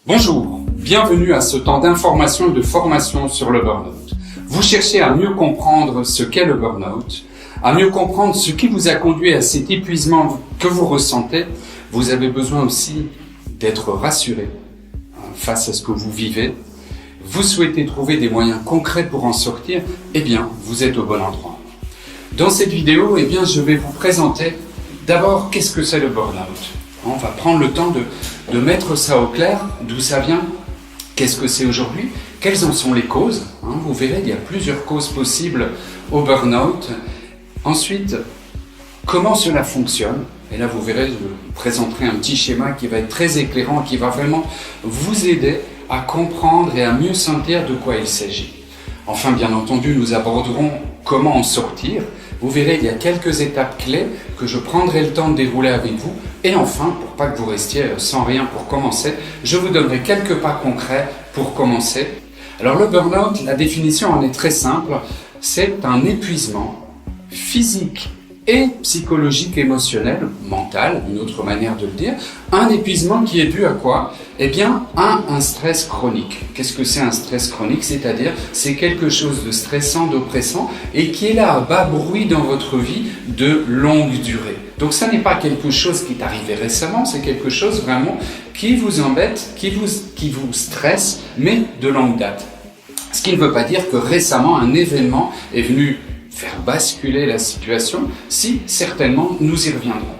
Bonjour, bienvenue à ce temps d'information et de formation sur le burn-out. Vous cherchez à mieux comprendre ce qu'est le burn-out, à mieux comprendre ce qui vous a conduit à cet épuisement que vous ressentez. Vous avez besoin aussi d'être rassuré face à ce que vous vivez. Vous souhaitez trouver des moyens concrets pour en sortir, eh bien, vous êtes au bon endroit. Dans cette vidéo, eh bien, je vais vous présenter d'abord qu'est-ce que c'est le burn-out. On va prendre le temps de mettre ça au clair, d'où ça vient, qu'est-ce que c'est aujourd'hui, quelles en sont les causes. Vous verrez, il y a plusieurs causes possibles au burn-out. Ensuite, comment cela fonctionne. Et là, vous verrez, je vous présenterai un petit schéma qui va être très éclairant, qui va vraiment vous aider à comprendre et à mieux sentir de quoi il s'agit. Enfin, bien entendu, nous aborderons comment en sortir. Vous verrez, il y a quelques étapes clés que je prendrai le temps de dérouler avec vous. Et enfin, pour pas que vous restiez sans rien pour commencer, je vous donnerai quelques pas concrets pour commencer. Alors le burn-out, la définition en est très simple. C'est un épuisement physique et psychologique, émotionnel, mental, une autre manière de le dire. Un épuisement qui est dû à quoi ? Eh bien, un stress chronique. Qu'est-ce que c'est un stress chronique ? C'est-à-dire, c'est quelque chose de stressant, d'oppressant, et qui est là à bas bruit dans votre vie de longue durée. Donc, ça n'est pas quelque chose qui est arrivé récemment, c'est quelque chose vraiment qui vous embête, qui vous stresse, mais de longue date. Ce qui ne veut pas dire que récemment, un événement est venu faire basculer la situation, si certainement nous y reviendrons.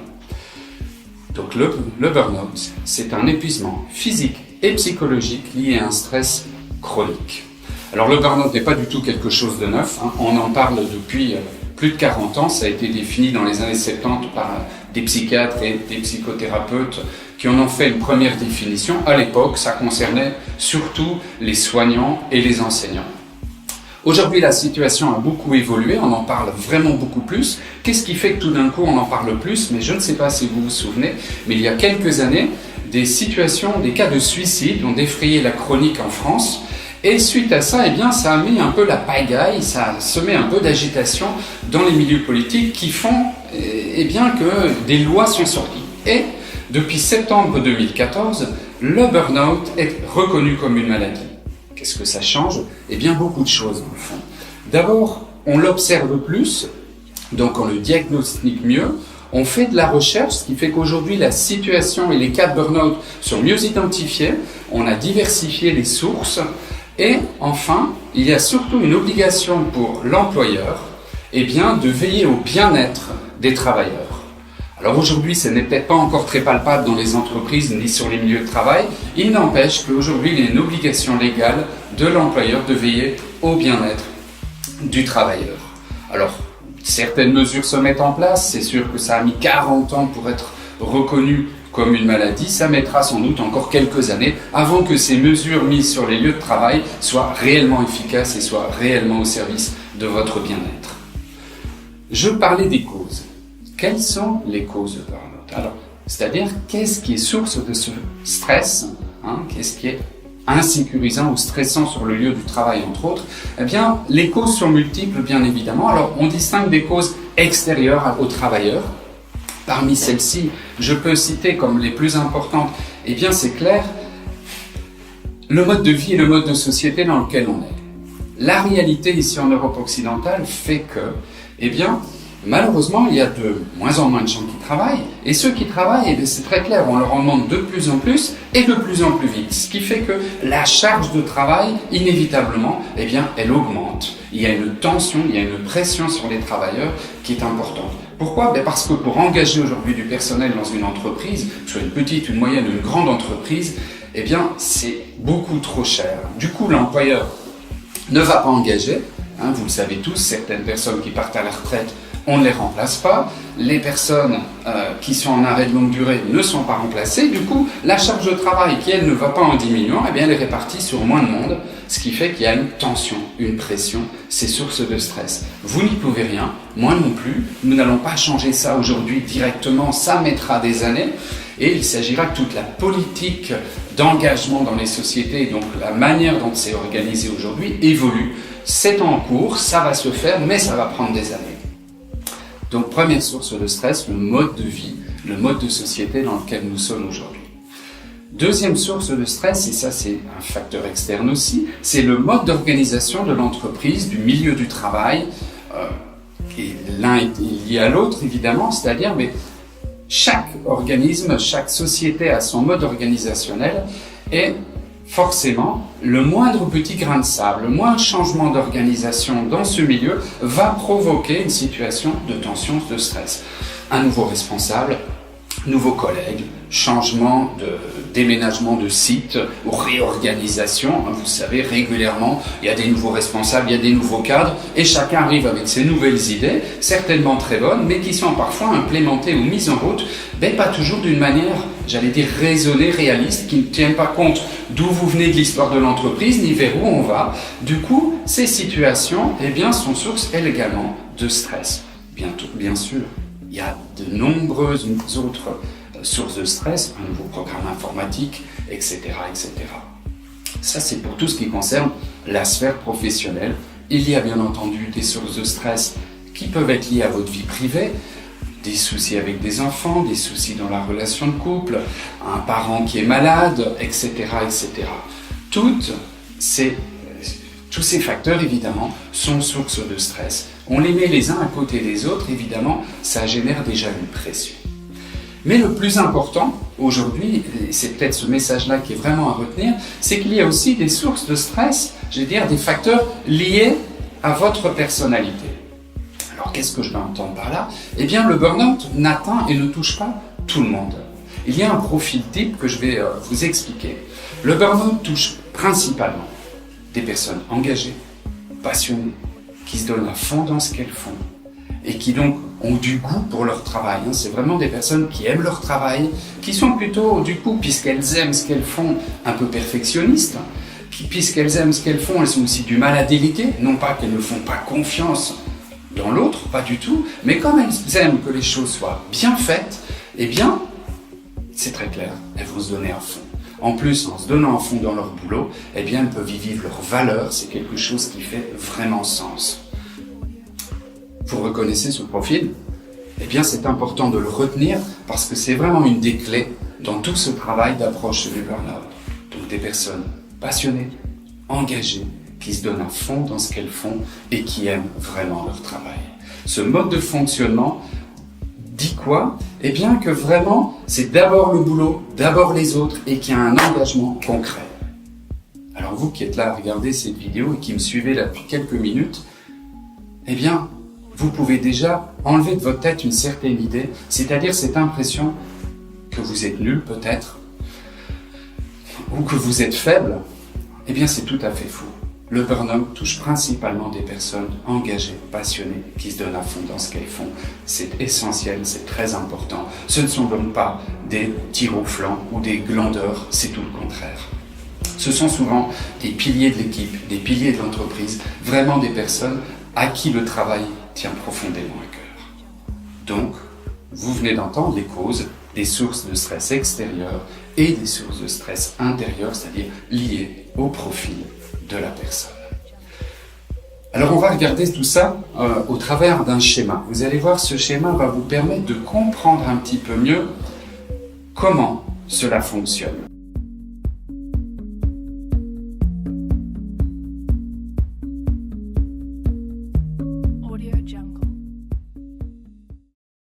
Donc le burn-out, c'est un épuisement physique et psychologique lié à un stress chronique. Alors le burn-out n'est pas du tout quelque chose de neuf, on en parle depuis plus de 40 ans, ça a été défini dans les années 70 par des psychiatres et des psychothérapeutes qui en ont fait une première définition. À l'époque, ça concernait surtout les soignants et les enseignants. Aujourd'hui, la situation a beaucoup évolué, on en parle vraiment beaucoup plus. Qu'est-ce qui fait que tout d'un coup on en parle plus ? Mais je ne sais pas si vous vous souvenez, mais il y a quelques années, des cas de suicide ont défrayé la chronique en France. Et suite à ça, eh bien, ça a mis un peu la pagaille, ça a semé un peu d'agitation dans les milieux politiques qui font eh bien, que des lois sont sorties. Et depuis septembre 2014, le burn-out est reconnu comme une maladie. Qu'est-ce que ça change ? Eh bien, beaucoup de choses, dans le fond. D'abord, on l'observe plus, donc on le diagnostique mieux, on fait de la recherche, ce qui fait qu'aujourd'hui, la situation et les cas de burn-out sont mieux identifiés, on a diversifié les sources, et enfin, il y a surtout une obligation pour l'employeur, eh bien, de veiller au bien-être des travailleurs. Alors aujourd'hui, ce n'est peut-être pas encore très palpable dans les entreprises ni sur les milieux de travail. Il n'empêche qu'aujourd'hui, il y a une obligation légale de l'employeur de veiller au bien-être du travailleur. Alors, certaines mesures se mettent en place. C'est sûr que ça a mis 40 ans pour être reconnu comme une maladie. Ça mettra sans doute encore quelques années avant que ces mesures mises sur les lieux de travail soient réellement efficaces et soient réellement au service de votre bien-être. Je parlais des causes. Quelles sont les causes de burn-out ? Alors, c'est-à-dire, qu'est-ce qui est source de ce stress ? Qu'est-ce qui est insécurisant ou stressant sur le lieu du travail, entre autres ? Eh bien, les causes sont multiples, bien évidemment. Alors, on distingue des causes extérieures aux travailleurs. Parmi celles-ci, je peux citer comme les plus importantes, eh bien, c'est clair, le mode de vie et le mode de société dans lequel on est. La réalité ici en Europe occidentale fait que, eh bien, malheureusement, il y a de moins en moins de gens qui travaillent, et ceux qui travaillent, c'est très clair, on leur en demande de plus en plus et de plus en plus vite, ce qui fait que la charge de travail, inévitablement, eh bien, elle augmente. Il y a une tension, il y a une pression sur les travailleurs qui est importante. Pourquoi ? Parce que pour engager aujourd'hui du personnel dans une entreprise, que ce soit une petite, une moyenne ou une grande entreprise, eh bien, c'est beaucoup trop cher. Du coup, l'employeur ne va pas engager, vous le savez tous, certaines personnes qui partent à la retraite, on ne les remplace pas, les personnes qui sont en arrêt de longue durée ne sont pas remplacées, du coup, la charge de travail qui, elle, ne va pas en diminuant, eh bien, elle est répartie sur moins de monde, ce qui fait qu'il y a une tension, une pression, c'est source de stress. Vous n'y pouvez rien, moi non plus, nous n'allons pas changer ça aujourd'hui directement, ça mettra des années, et il s'agira que toute la politique d'engagement dans les sociétés, donc la manière dont c'est organisé aujourd'hui, évolue. C'est en cours, ça va se faire, mais ça va prendre des années. Donc, première source de stress, le mode de vie, le mode de société dans lequel nous sommes aujourd'hui. Deuxième source de stress, et ça c'est un facteur externe aussi, c'est le mode d'organisation de l'entreprise, du milieu du travail. Et l'un est lié à l'autre évidemment, c'est-à-dire mais chaque organisme, chaque société a son mode organisationnel et forcément le moindre petit grain de sable, le moindre changement d'organisation dans ce milieu va provoquer une situation de tension, de stress. Un nouveau responsable, nouveaux collègues, changement de déménagement de site ou réorganisation. Vous savez, régulièrement, il y a des nouveaux responsables, il y a des nouveaux cadres, et chacun arrive avec ses nouvelles idées, certainement très bonnes, mais qui sont parfois implémentées ou mises en route, mais pas toujours d'une manière, j'allais dire, raisonnée, réaliste, qui ne tient pas compte d'où vous venez de l'histoire de l'entreprise, ni vers où on va. Du coup, ces situations, eh bien, sont source, elles également, de stress. Bien sûr, il y a de nombreuses autres sources de stress, un nouveau programme informatique, etc., etc. Ça, c'est pour tout ce qui concerne la sphère professionnelle. Il y a bien entendu des sources de stress qui peuvent être liées à votre vie privée, des soucis avec des enfants, des soucis dans la relation de couple, un parent qui est malade, etc., etc. Tous ces facteurs, évidemment, sont sources de stress. On les met les uns à côté des autres, évidemment, ça génère déjà une pression. Mais le plus important, aujourd'hui, et c'est peut-être ce message-là qui est vraiment à retenir, c'est qu'il y a aussi des sources de stress, je vais dire des facteurs liés à votre personnalité. Alors, qu'est-ce que je vais entendre par là? Eh bien, le burn-out n'atteint et ne touche pas tout le monde. Il y a un profil type que je vais vous expliquer. Le burn-out touche principalement des personnes engagées, passionnées, qui se donnent à fond dans ce qu'elles font et qui donc ont du goût pour leur travail. C'est vraiment des personnes qui aiment leur travail, qui sont plutôt, du coup, puisqu'elles aiment ce qu'elles font, un peu perfectionnistes, puisqu'elles aiment ce qu'elles font, elles ont aussi du mal à déléguer, non pas qu'elles ne font pas confiance dans l'autre, pas du tout, mais comme elles aiment que les choses soient bien faites, eh bien, c'est très clair, elles vont se donner à fond. En plus, en se donnant à fond dans leur boulot, eh bien, elles peuvent y vivre leurs valeurs, c'est quelque chose qui fait vraiment sens. Vous reconnaissez ce profil? Eh bien, c'est important de le retenir parce que c'est vraiment une des clés dans tout ce travail d'approche du burn-out. Donc, des personnes passionnées, engagées, qui se donnent à fond dans ce qu'elles font et qui aiment vraiment leur travail. Ce mode de fonctionnement dit quoi? Eh bien, que vraiment, c'est d'abord le boulot, d'abord les autres et qu'il y a un engagement concret. Alors, vous qui êtes là à regarder cette vidéo et qui me suivez là depuis quelques minutes, eh bien, vous pouvez déjà enlever de votre tête une certaine idée, c'est-à-dire cette impression que vous êtes nul peut-être, ou que vous êtes faible. Eh bien, c'est tout à fait faux. Le burn-out touche principalement des personnes engagées, passionnées, qui se donnent à fond dans ce qu'elles font. C'est essentiel, c'est très important. Ce ne sont donc pas des tirs au flanc ou des glandeurs, c'est tout le contraire. Ce sont souvent des piliers de l'équipe, des piliers de l'entreprise, vraiment des personnes à qui le travail tient profondément à cœur. Donc, vous venez d'entendre les causes des sources de stress extérieures et des sources de stress intérieures, c'est-à-dire liées au profil de la personne. Alors on va regarder tout ça au travers d'un schéma. Vous allez voir, ce schéma va vous permettre de comprendre un petit peu mieux comment cela fonctionne.